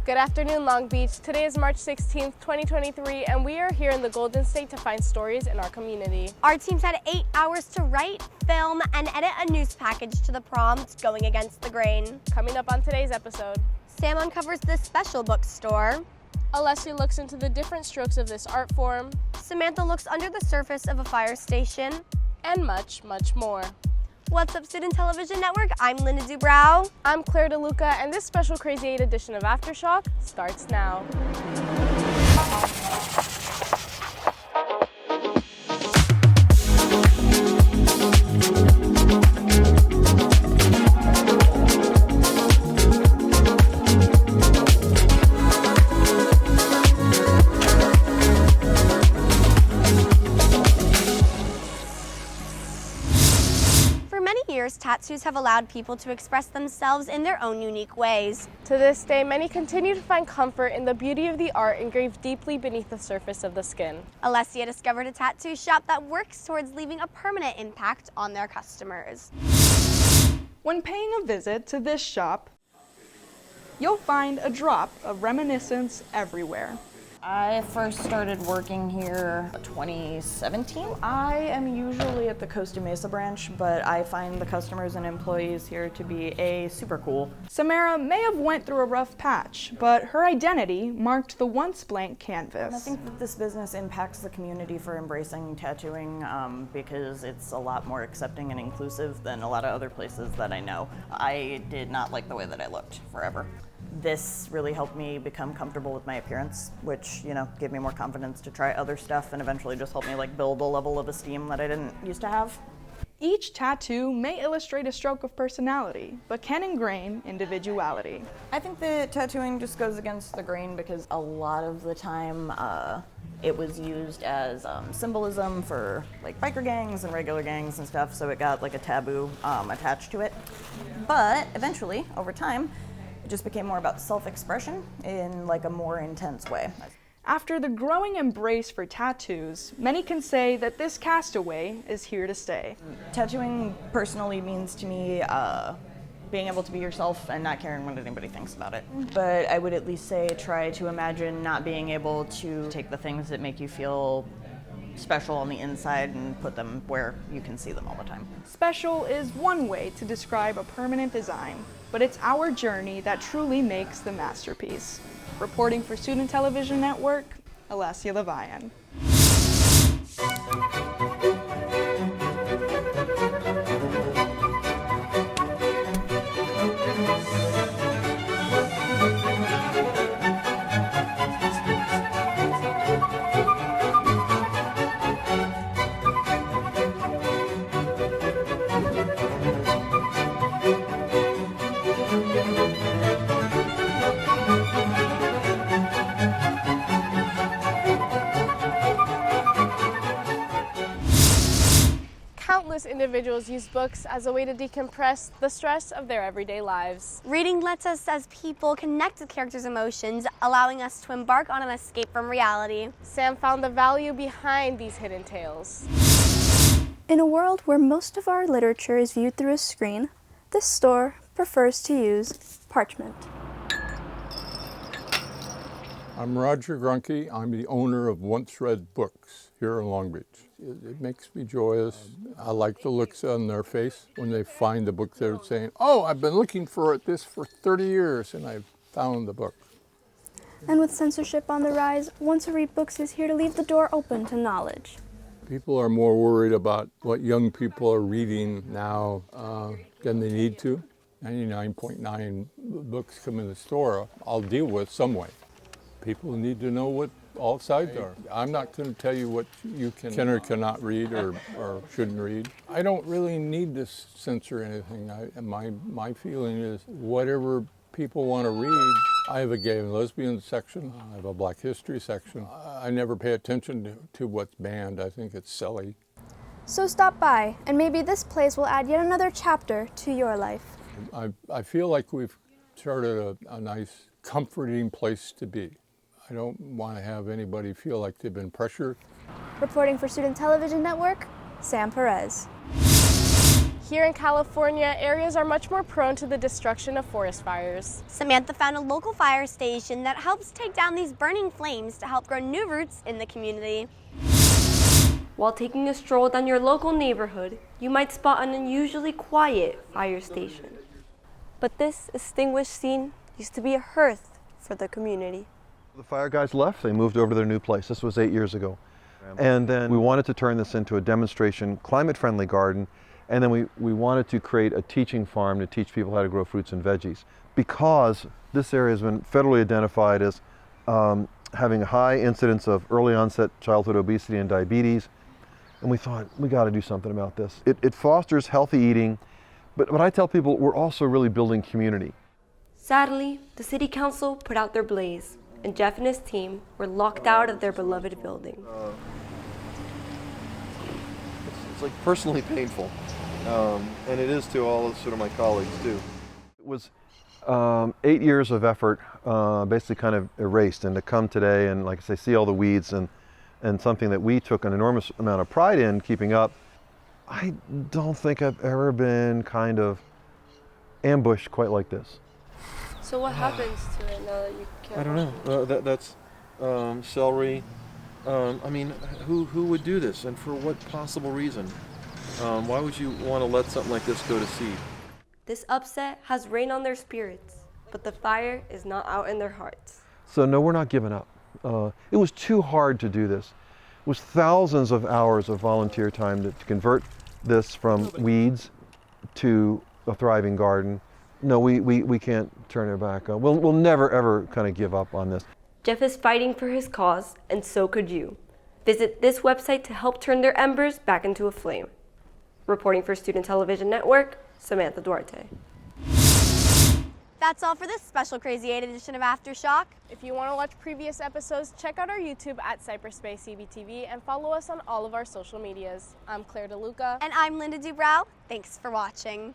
Good afternoon, Long Beach. Today is March 16th, 2023, and we are here in the Golden State to find stories in our community. Our teams had 8 hours to write, film, and edit a news package to the prompt, Going Against the Grain. Coming up on today's episode, Sam uncovers this special bookstore. Alessia looks into the different strokes of this art form. Samantha looks under the surface of a fire station. And much, much more. What's up, Student Television Network? I'm Linda Dubrow. I'm Claire DeLuca, and this special Crazy 8 edition of Aftershock starts now. Tattoos have allowed people to express themselves in their own unique ways. To this day, many continue to find comfort in the beauty of the art engraved deeply beneath the surface of the skin. Alessia discovered a tattoo shop that works towards leaving a permanent impact on their customers. When paying a visit to this shop, you'll find a drop of reminiscence everywhere. I first started working here 2017. I am usually at the Costa Mesa branch, but I find the customers and employees here to be super cool. Samara may have went through a rough patch, but her identity marked the once blank canvas. I think that this business impacts the community for embracing tattooing because it's a lot more accepting and inclusive than a lot of other places that I know. I did not like the way that I looked forever. This really helped me become comfortable with my appearance, which, gave me more confidence to try other stuff and eventually just helped me build a level of esteem that I didn't used to have. Each tattoo may illustrate a stroke of personality, but can ingrain individuality. I think that tattooing just goes against the grain because a lot of the time it was used as symbolism for biker gangs and regular gangs and stuff, so it got a taboo attached to it. But eventually, over time, it just became more about self-expression in a more intense way. After the growing embrace for tattoos, many can say that this castaway is here to stay. Tattooing personally means to me being able to be yourself and not caring what anybody thinks about it. But I would at least say try to imagine not being able to take the things that make you feel special on the inside and put them where you can see them all the time. Special is one way to describe a permanent design, but it's our journey that truly makes the masterpiece. Reporting for Student Television Network, Alessia Levian. Countless individuals use books as a way to decompress the stress of their everyday lives. Reading lets us as people connect with characters' emotions, allowing us to embark on an escape from reality. Sam found the value behind these hidden tales. In a world where most of our literature is viewed through a screen, this store prefers to use parchment. I'm Roger Grunke. I'm the owner of Once Read Books here in Long Beach. It makes me joyous. I like the looks on their face when they find the book. They're saying, "Oh, I've been looking for this for 30 years and I've found the book." And with censorship on the rise, Once Read Books is here to leave the door open to knowledge. People are more worried about what young people are reading now than they need to. 99.9 books come in the store, I'll deal with some way. People need to know what all sides are. I'm not going to tell you what you can or cannot read or shouldn't read. I don't really need to censor anything. My feeling is whatever people want to read. I have a gay and lesbian section. I have a black history section. I never pay attention to what's banned. I think it's silly. So stop by, and maybe this place will add yet another chapter to your life. I feel like we've started a nice, comforting place to be. I don't want to have anybody feel like they've been pressured. Reporting for Student Television Network, Sam Perez. Here in California, areas are much more prone to the destruction of forest fires. Samantha found a local fire station that helps take down these burning flames to help grow new roots in the community. While taking a stroll down your local neighborhood, you might spot an unusually quiet fire station. But this distinguished scene used to be a hearth for the community. The fire guys left, they moved over to their new place. This was 8 years ago. And then we wanted to turn this into a demonstration, climate-friendly garden, and then we wanted to create a teaching farm to teach people how to grow fruits and veggies. Because this area has been federally identified as having a high incidence of early onset childhood obesity and diabetes, and we thought, we got to do something about this. It fosters healthy eating, but I tell people we're also really building community. Sadly, the city council put out their blaze, and Jeff and his team were locked out of their beloved building. It's like personally painful, and it is to all of sort of my colleagues too. It was 8 years of effort, basically kind of erased, and to come today and, like I say, see all the weeds and something that we took an enormous amount of pride in keeping up. I don't think I've ever been kind of ambushed quite like this. So what happens to it now that you can't? I don't know. That's celery. I mean, who would do this, and for what possible reason? Why would you want to let something like this go to seed? This upset has rained on their spirits, but the fire is not out in their hearts. So no, we're not giving up. It was too hard to do this. It was thousands of hours of volunteer time to convert this from weeds to a thriving garden. No, we can't turn it back. We'll never ever kind of give up on this. Jeff is fighting for his cause, and so could you. Visit this website to help turn their embers back into a flame. Reporting for Student Television Network, Samantha Duarte. That's all for this special Crazy 8 edition of Aftershock. If you want to watch previous episodes, check out our YouTube at Cyberspace CBTV and follow us on all of our social medias. I'm Claire DeLuca. And I'm Linda Dubrow. Thanks for watching.